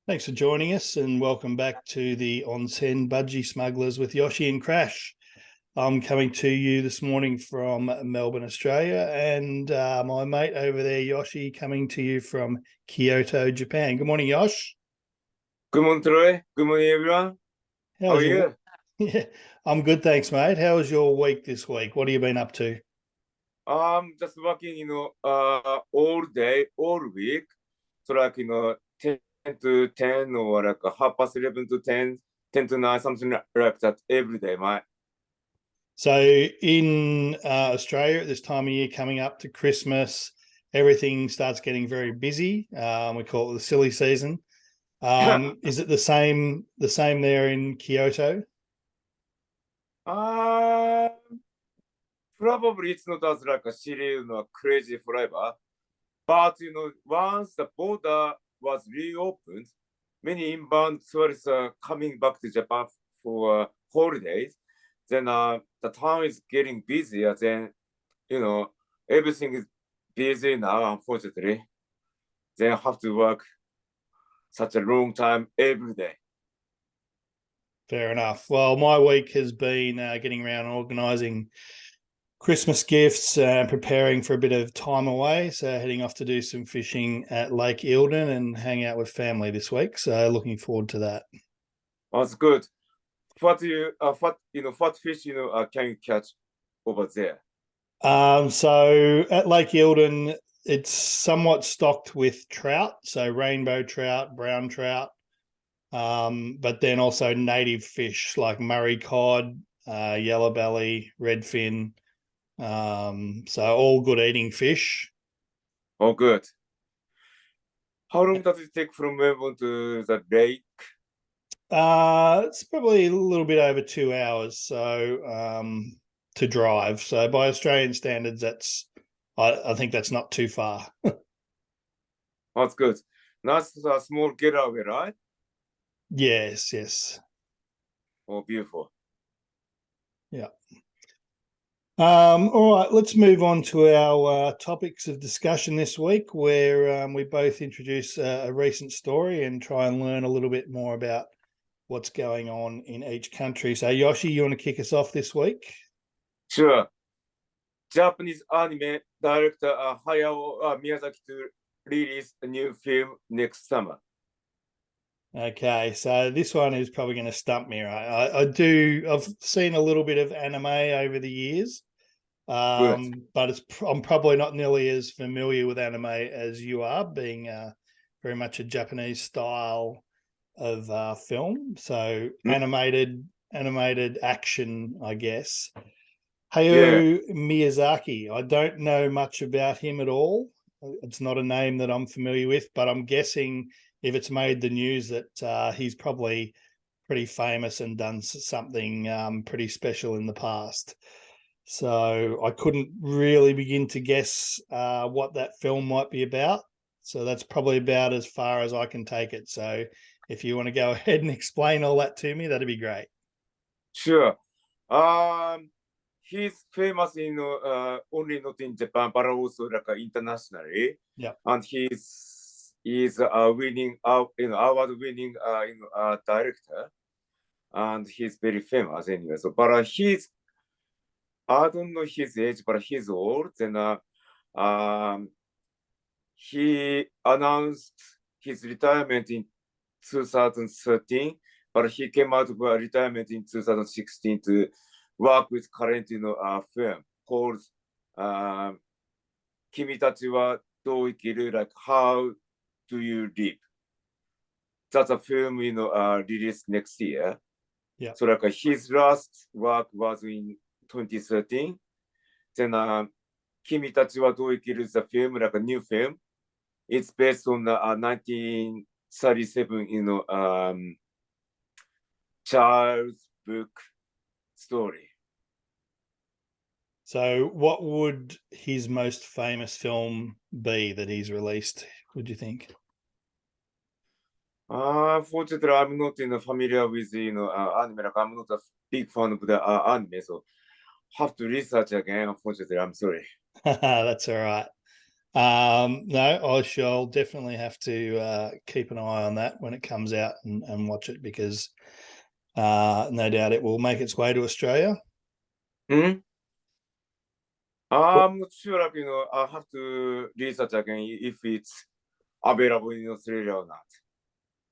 Thanks for joining us and welcome back to the Onsen Budgie Smugglers with Yoshi and Crash. I'm coming to you this morning from Melbourne, Australia, and my mate over there, Yoshi, coming to you from Kyoto, Japan. Good morning, Yosh. Good morning, Troy. Good morning, everyone. How are you? Yeah, I'm good, thanks, mate. How was your week this week? What have you been up to? Just working, all day, all week. So like, 10 to 10 or like 11:30 to 10, 10 to 9, something like that every day, mate. So in Australia at this time of year, coming up to Christmas, everything starts getting very busy. We call it the silly season. Is it the same there in Kyoto? Probably it's not as like a silly, crazy forever. But, once the border was reopened, many inbound tourists are coming back to Japan for holidays. Then the town is getting busier. Then, everything is busy now, unfortunately. Then have to work such a long time every day. Fair enough. Well, my week has been getting around and organising Christmas gifts and preparing for a bit of time away. So heading off to do some fishing at Lake Eildon and hang out with family this week. So looking forward to that. That's good. What fish can you catch over there? So at Lake Eildon, it's somewhat stocked with trout, so rainbow trout, brown trout, but then also native fish like Murray cod, yellow belly, redfin. So all good eating fish. Oh, good. How long does it take from Melbourne to the lake? It's probably a little bit over 2 hours, so to drive. So by Australian standards, I think that's not too far. That's good. That's a small getaway, right? Yes. Oh, beautiful. Yeah. All right, let's move on to our topics of discussion this week, where we both introduce a recent story and try and learn a little bit more about what's going on in each country. So, Yoshi, you want to kick us off this week? Sure. Japanese anime director Hayao Miyazaki to release a new film next summer. Okay, so this one is probably going to stump me, right? I've seen a little bit of anime over the years, but I'm probably not nearly as familiar with anime as you are, being very much a Japanese style of film. So animated action, I guess. Hayao Miyazaki. I don't know much about him at all. It's not a name that I'm familiar with, but I'm guessing if it's made the news that he's probably pretty famous and done something pretty special in the past. So I couldn't really begin to guess what that film might be about. So that's probably about as far as I can take it. So if you want to go ahead and explain all that to me, that'd be great. Sure. He's famous in only not in Japan, but also like internationally. Yeah. And he's a winning, award-winning, director, and he's very famous anyway. So, but I don't know his age, but he's old. Then he announced his retirement in 2013, but he came out of retirement in 2016 to work with current film called 君たちはどう生きる like How Do You Live? That's a film released next year. Yeah. So like his last work was in 2013. Then 君たちはどう生きる is a film, like a new film. It's based on the 1937 child's book story. So what would his most famous film be that he's released, would you think? Fortunately, I'm not familiar with anime. Like, I'm not a big fan of the anime, so have to research again. Unfortunately, I'm sorry. That's all right. No, I shall definitely have to keep an eye on that when it comes out and watch it, because no doubt it will make its way to Australia. Hmm? I'm not sure, like, I have to research again if it's available in Australia or not.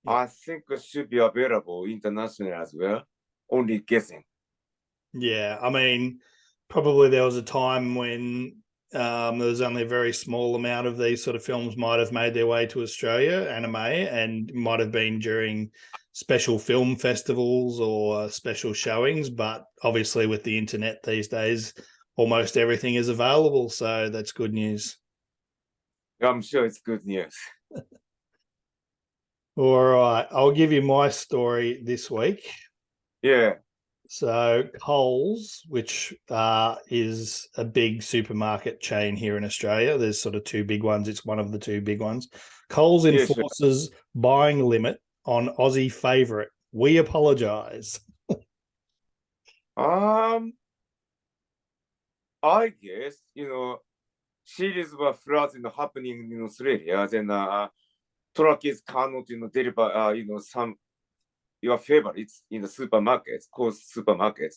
Yeah. I think it should be available internationally as well. Only guessing. Yeah, I mean, probably there was a time when there was only a very small amount of these sort of films might have made their way to Australia, anime, and might have been during special film festivals or special showings. But obviously, with the internet these days, almost everything is available. So that's good news. I'm sure it's good news. All right, I'll give you my story this week. Yeah, So Coles, which is a big supermarket chain here in Australia, there's sort of two big ones. It's one of the two big ones. Coles yeah, sure. enforces buying limit on Aussie favourite. We apologise. Um, I guess, series were floods happening in Australia, then truck is cannot, deliver, some your favorites in the supermarkets, course supermarkets.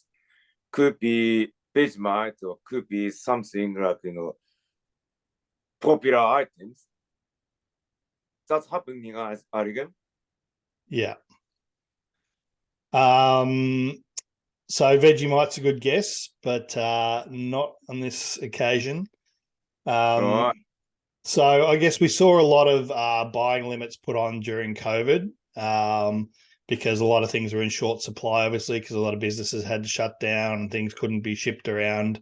Could be Vegemite or could be something like, popular items. That's happening as again. Yeah. So Vegemite's a good guess, but not on this occasion. Um, Right. So I guess we saw a lot of buying limits put on during COVID, because a lot of things were in short supply, obviously, because a lot of businesses had to shut down and things couldn't be shipped around.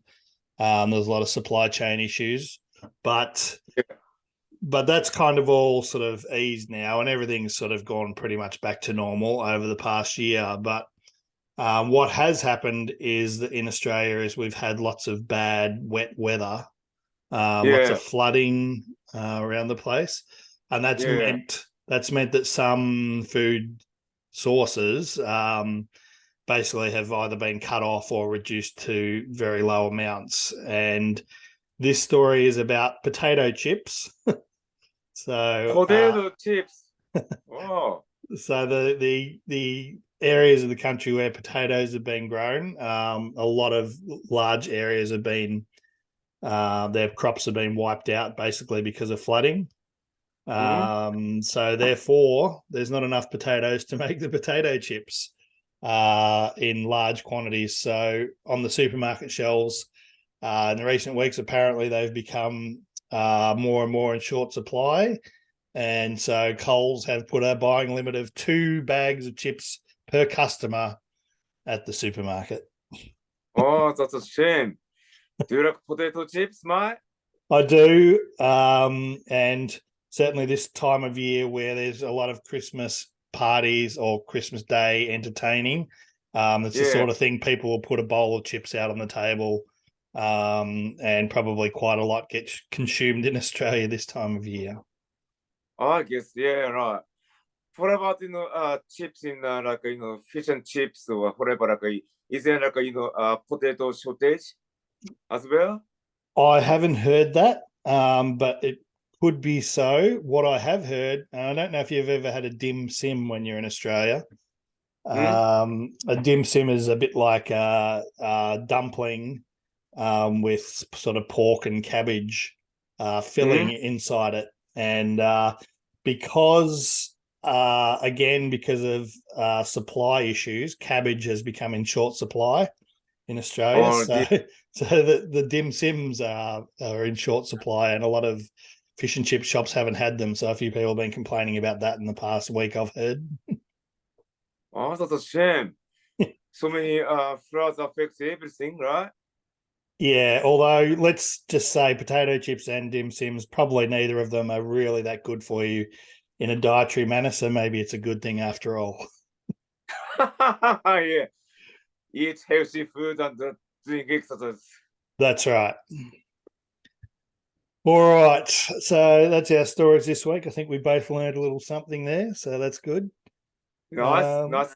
There was a lot of supply chain issues, but Yeah. but that's kind of all sort of eased now, and everything's sort of gone pretty much back to normal over the past year. But what has happened is that in Australia is we've had lots of bad wet weather, lots of Yeah. flooding around the place, and Yeah. that's meant that some food sources basically have either been cut off or reduced to very low amounts. And this story is about potato chips. So, Potato chips. Oh. the areas of the country where potatoes have been grown, a lot of large areas have been their crops have been wiped out basically because of flooding. Hmm? So therefore, there's not enough potatoes to make the potato chips in large quantities. So on the supermarket shelves, in the recent weeks, apparently they've become more and more in short supply. And so Coles have put a buying limit of 2 bags of chips per customer at the supermarket. Oh, that's a shame. Do you like potato chips, Mike? I do. And certainly this time of year where there's a lot of Christmas parties or Christmas Day entertaining, it's the Yeah. sort of thing people will put a bowl of chips out on the table, and probably quite a lot gets consumed in Australia this time of year. I guess, yeah, right. What about, chips in, like, fish and chips or whatever, like, is there like, potato shortage as well? I haven't heard that, but it could be so. What I have heard, and I don't know if you've ever had a dim sim when you're in Australia. Hmm? A dim sim is a bit like a dumpling, with sort of pork and cabbage filling Hmm? inside it. And because, again, because of supply issues, cabbage has become in short supply in Australia. Or So, the, so the dim sims are in short supply, and a lot of fish and chip shops haven't had them. So a few people have been complaining about that in the past week, I've heard. oh, that's a shame. So many floods affect everything, right? Yeah, although let's just say potato chips and dim sims, probably neither of them are really that good for you in a dietary manner. So maybe it's a good thing after all. Yeah. Eat healthy food and doing exercise. That's right. All right. So that's our stories this week. I think we both learned a little something there. So that's good. Nice, Um, nice.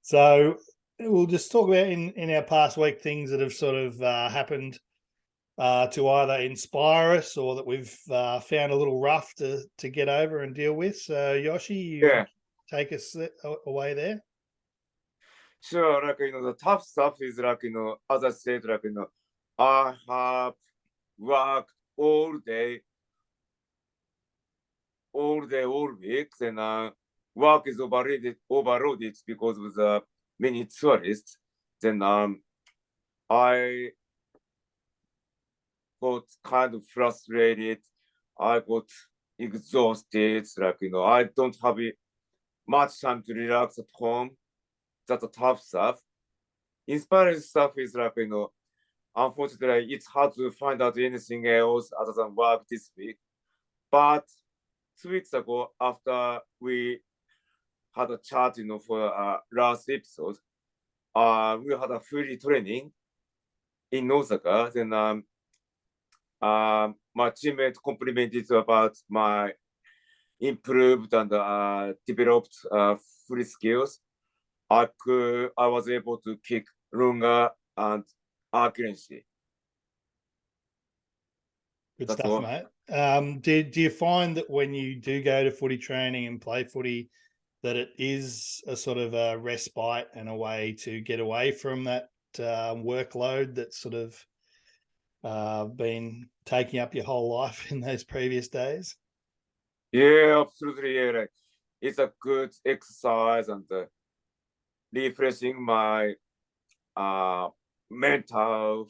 so we'll just talk about in our past week things that have sort of happened to either inspire us or that we've found a little rough to get over and deal with. So Yoshi, you Yeah, take us away there. sure. The tough stuff is as I said, I have worked all week, then work is overloaded because of the many tourists. Then I got kind of frustrated. I got exhausted. I don't have much time to relax at home. That's a tough stuff. Inspiring stuff is unfortunately, it's hard to find out anything else other than work this week. But 2 weeks ago, after we had a chat, for last episode, we had a free training in Osaka. Then my teammate complimented about my improved and developed free skills. I was able to kick longer and accuracy. Good That's stuff, all. mate. Do you find that when you do go to footy training and play footy, that it is a sort of a respite and a way to get away from that workload that's sort of been taking up your whole life in those previous days? Yeah, absolutely. Yeah, it's a good exercise and refreshing my mental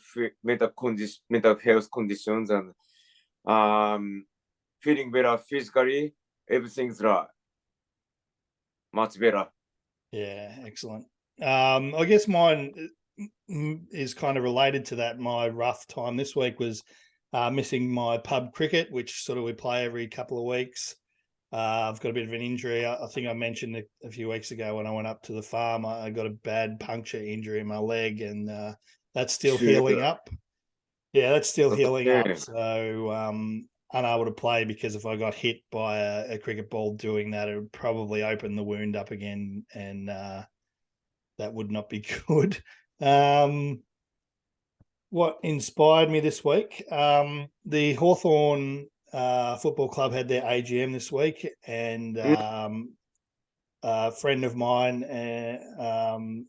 health conditions and feeling better physically. Everything's right. Much better. Yeah, excellent. I guess mine is kind of related to that. My rough time this week was missing my pub cricket, which sort of we play every couple of weeks. I've got a bit of an injury. I think I mentioned a few weeks ago when I went up to the farm, I got a bad puncture injury in my leg, and that's still healing up. Yeah, that's still healing up. So unable to play because if I got hit by a cricket ball doing that, it would probably open the wound up again, and that would not be good. What inspired me this week? The Hawthorn Football Club had their AGM this week, and a friend of mine,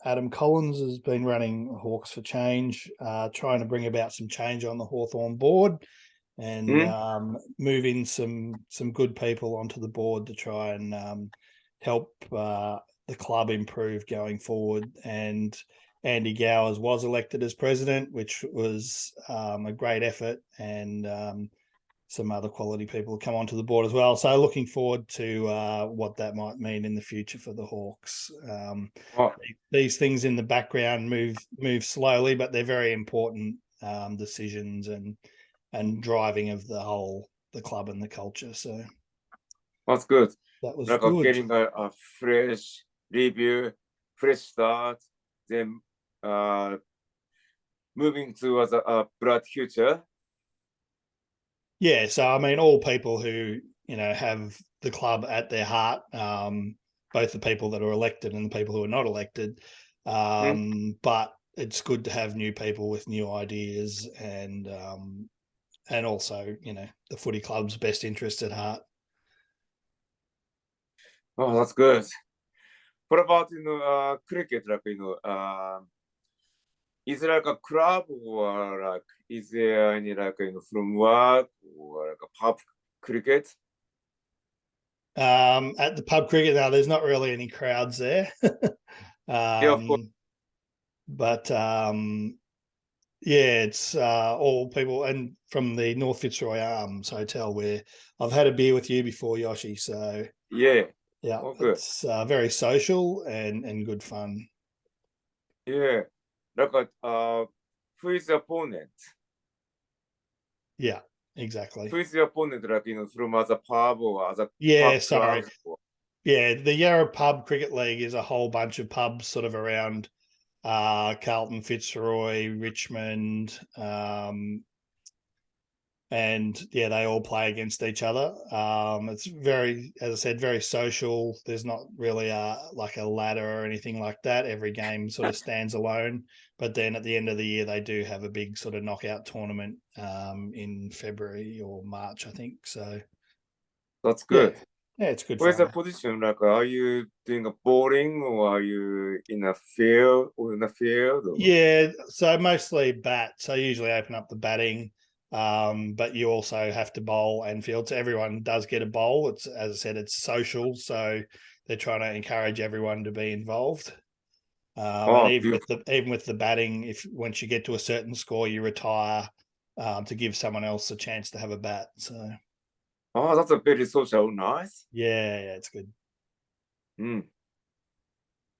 Adam Collins, has been running Hawks for Change, trying to bring about some change on the Hawthorn board and move in some good people onto the board to try and help the club improve going forward. And Andy Gowers was elected as president, which was a great effort, and some other quality people come onto the board as well. So looking forward to what that might mean in the future for the Hawks. These things in the background move slowly, but they're very important decisions and driving of the club and the culture. So that's good. that was good. Getting a fresh review, fresh start, then moving towards a bright future. Yeah, so I mean, all people who have the club at their heart, both the people that are elected and the people who are not elected. But it's good to have new people with new ideas and also the footy club's best interest at heart. Oh, that's good. What about cricket? Is it like a club or is there any from work or a pub cricket? At the pub cricket now, there's not really any crowds there. Yeah, of course. But yeah, it's all people, and from the North Fitzroy Arms Hotel, where I've had a beer with you before, Yoshi. So yeah, it's very social and good fun. Yeah, who is the opponent? Yeah, exactly. Who is the opponent? From as a pub or as a pub sorry. Yeah, the Yarra Pub Cricket League is a whole bunch of pubs sort of around Carlton, Fitzroy, Richmond, and and yeah, they all play against each other. It's very, as I said, very social. There's not really like a ladder or anything like that. Every game sort of stands alone. But then at the end of the year, they do have a big sort of knockout tournament in February or March, I think. So That's yeah, good. yeah, it's good Where's the fun. position? Like, are you doing a bowling or are you in a field or in a field? Or... Yeah, so mostly bat. So I usually open up the batting, but you also have to bowl and field. So everyone does get a bowl. It's, as I said, it's social, so they're trying to encourage everyone to be involved. And Oh, even with the batting, if once you get to a certain score, you retire to give someone else a chance to have a bat. So oh, that's a very social. Nice. yeah, it's good. Mm.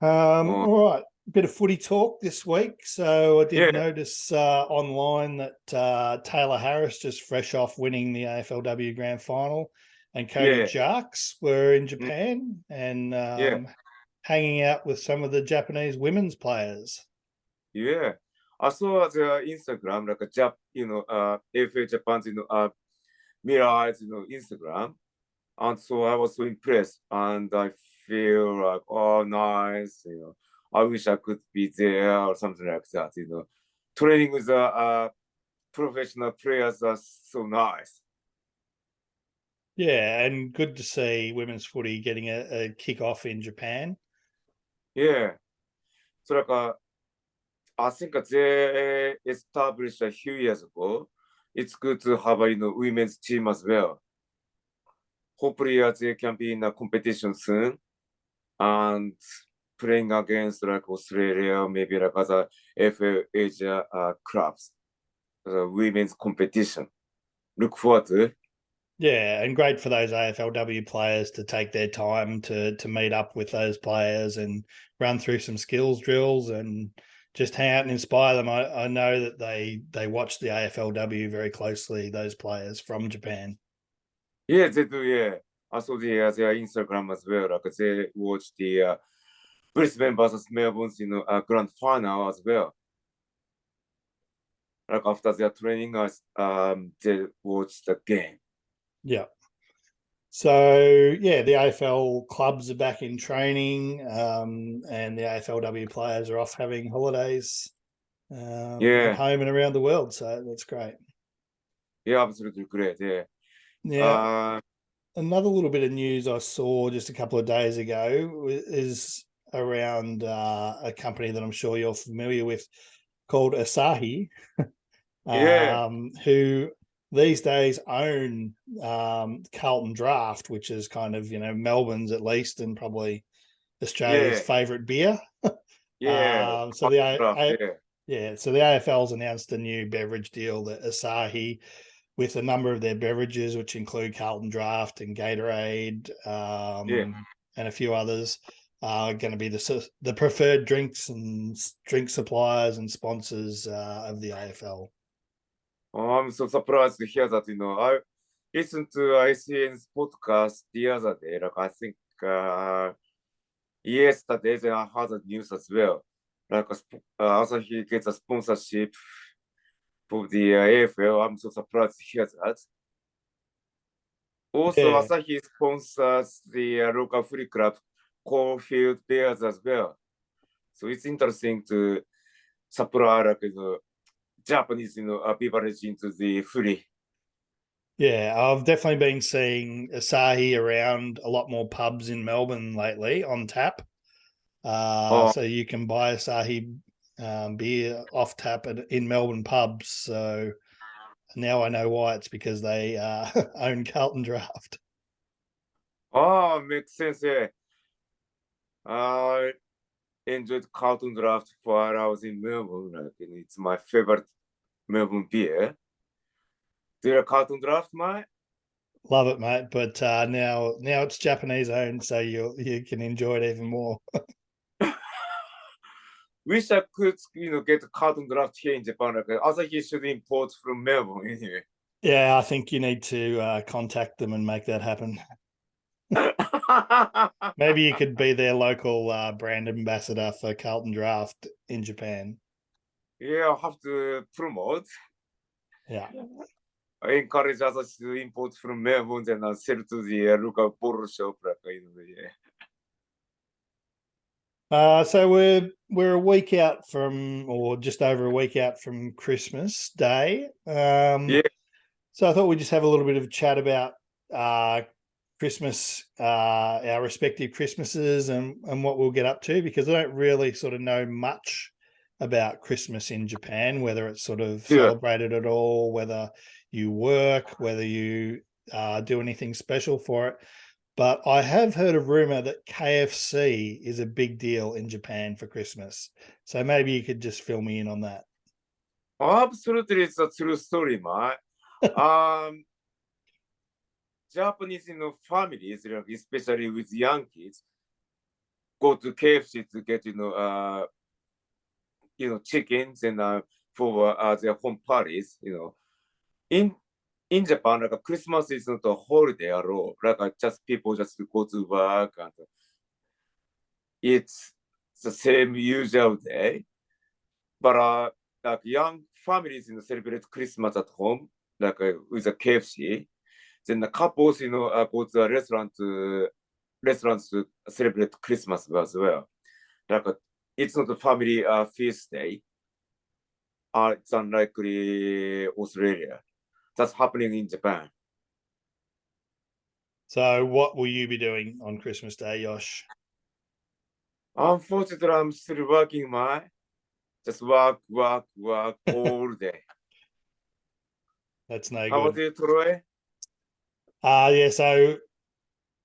Oh, All right, a bit of footy talk this week. So I did yeah, notice online that Taylor Harris, just fresh off winning the AFLW Grand Final, and Cody yeah, Jarks were in mm, Japan and yeah, hanging out with some of the Japanese women's players. yeah. I saw the Instagram, like a AFA Japan's, Mirror Eyes, Instagram. And so I was so impressed and I feel like, oh, nice, I wish I could be there or something like that. Training with professional players are so nice. Yeah, and good to see women's footy getting a kick off in Japan. Yeah. So like, I think they established a few years ago. It's good to have a women's team as well. Hopefully, they can be in a competition soon and playing against like Australia, maybe like other FA Asia clubs, women's competition. Look forward to it. Yeah, and great for those AFLW players to take their time to meet up with those players and run through some skills drills and just hang out and inspire them. I know that they watch the AFLW very closely, those players from Japan. Yeah, they do, yeah. I saw their Instagram as well. Like they watched the Brisbane versus Melbourne's grand final as well. Like after their training, they watched the game. Yeah. So yeah, the AFL clubs are back in training, and the AFLW players are off having holidays at Yeah, home and around the world. So that's great. yeah, absolutely great. Yeah. Now, Uh, another little bit of news I saw just a couple of days ago is around a company that I'm sure you're familiar with called Asahi, yeah, who these days own Carlton Draft, which is kind of, Melbourne's at least, and probably Australia's yeah, favourite beer. yeah. So Yeah, so the AFL's announced a new beverage deal that Asahi, with a number of their beverages, which include Carlton Draft and Gatorade, yeah. and a few others, are going to be the preferred drinks and drink suppliers and sponsors of the AFL. Oh, I'm so surprised to hear that. I listened to ICN's podcast the other day. Like I think yesterday then I heard the news as well. Like Asahi gets a sponsorship for the AFL. I'm so surprised to hear that. Also, Yeah, Asahi sponsors the local free club Caulfield Bears as well. So it's interesting to supply like Japanese beverage into the free. yeah, I've definitely been seeing Asahi around a lot more pubs in Melbourne lately on tap. Oh, So you can buy Asahi beer off tap in Melbourne pubs. So now I know why. It's because they own Carlton Draft. oh, makes sense. Yeah. I enjoyed Carlton Draft while I was in Melbourne. Like, it's my favorite Melbourne beer. Do you like Carlton Draft, mate? Love it, mate. But now it's Japanese owned, so you can enjoy it even more. Wish I could, get Carlton Draft here in Japan. Like, Asahi should import from Melbourne anyway. Yeah, I think you need to contact them and make that happen. Maybe you could be their local brand ambassador for Carlton Draft in Japan. Yeah, I'll have to promote. Yeah. encourage us to import from Melbourne and sell to the local bottle shop. So we're a week out from, or just over a week out from Christmas Day. Yeah. So I thought we'd just have a little bit of a chat about Christmas, our respective Christmases and what we'll get up to, because I don't really sort of know much about Christmas in Japan, whether it's sort of celebrated at all, whether you work, whether you do anything special for it. But I have heard a rumor that KFC is a big deal in Japan for Christmas. So maybe you could just fill me in on that. Absolutely, it's a true story, Mike. Japanese families, especially with young kids, go to KFC to get chickens and for their home parties. In Japan, like Christmas is not a holiday at all. Like just people just go to work and it's the same usual day. But like young families celebrate Christmas at home, like with a KFC. Then the couples go to a restaurants to celebrate Christmas as well. Like it's not a family feast day. It's unlikely Australia. That's happening in Japan. So what will you be doing on Christmas Day, Yosh? Unfortunately, I'm still working, just work all day. That's no How good. about you, Troy? Yeah, so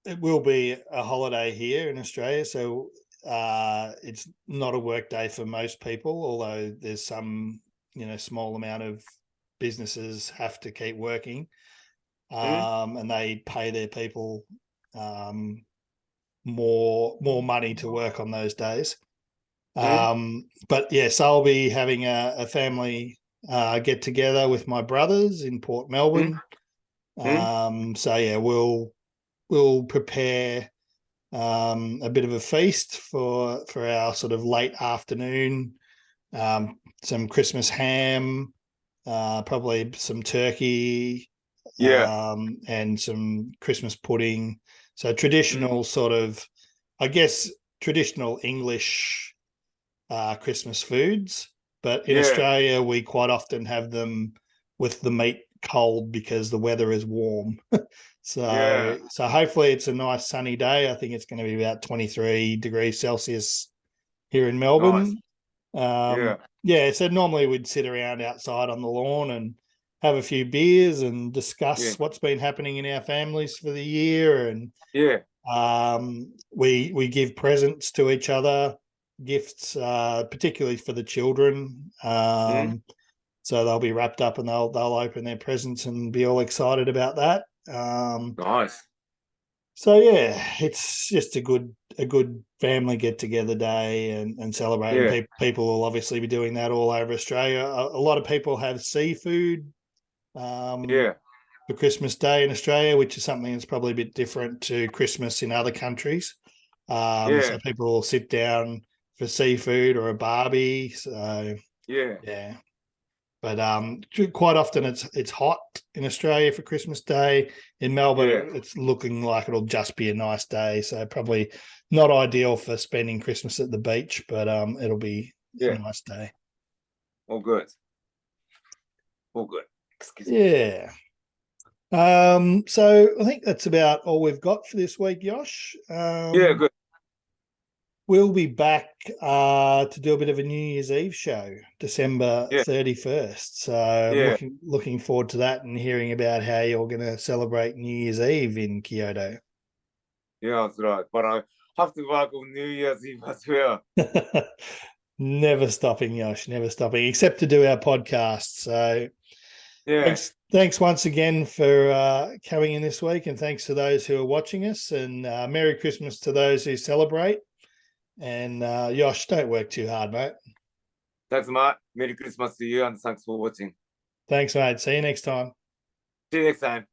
it will be a holiday here in Australia. So it's not a work day for most people, although there's some, small amount of businesses have to keep working. And they pay their people more money to work on those days. But yes, I'll be having a family get together with my brothers in Port Melbourne. So yeah, we'll prepare a bit of a feast for our sort of late afternoon. Some Christmas ham, probably some turkey, and some Christmas pudding. So traditional sort of, I guess, traditional English Christmas foods. But in Australia, we quite often have them with the meat cold because the weather is warm. So hopefully it's a nice sunny day. I think it's going to be about 23 degrees Celsius here in Melbourne. Nice. So normally we'd sit around outside on the lawn and have a few beers and discuss what's been happening in our families for the year. And we give presents to each other, gifts, particularly for the children. So they'll be wrapped up and they'll open their presents and be all excited about that. Nice. So yeah, it's just a good family get together day and celebrating. People will obviously be doing that all over Australia. A lot of people have seafood for Christmas Day in Australia, which is something that's probably a bit different to Christmas in other countries. So people will sit down for seafood or a barbie. So yeah. But quite often it's hot in Australia for Christmas Day. In Melbourne, it's looking like it'll just be a nice day. So probably not ideal for spending Christmas at the beach, but it'll be a nice day. All good. All good. Excuse me. So I think that's about all we've got for this week, Yosh. Good. We'll be back to do a bit of a New Year's Eve show, December 31st. So I'm looking forward to that and hearing about how you're going to celebrate New Year's Eve in Kyoto. Yeah, that's right. But I have to work on New Year's Eve as well. Never stopping, Yosh, never stopping, except to do our podcast. So thanks once again for coming in this week, and thanks to those who are watching us, and Merry Christmas to those who celebrate. And Yosh, don't work too hard, mate. Thanks, Matt. Merry Christmas to you, and thanks for watching. Thanks, mate. See you next time. See you next time.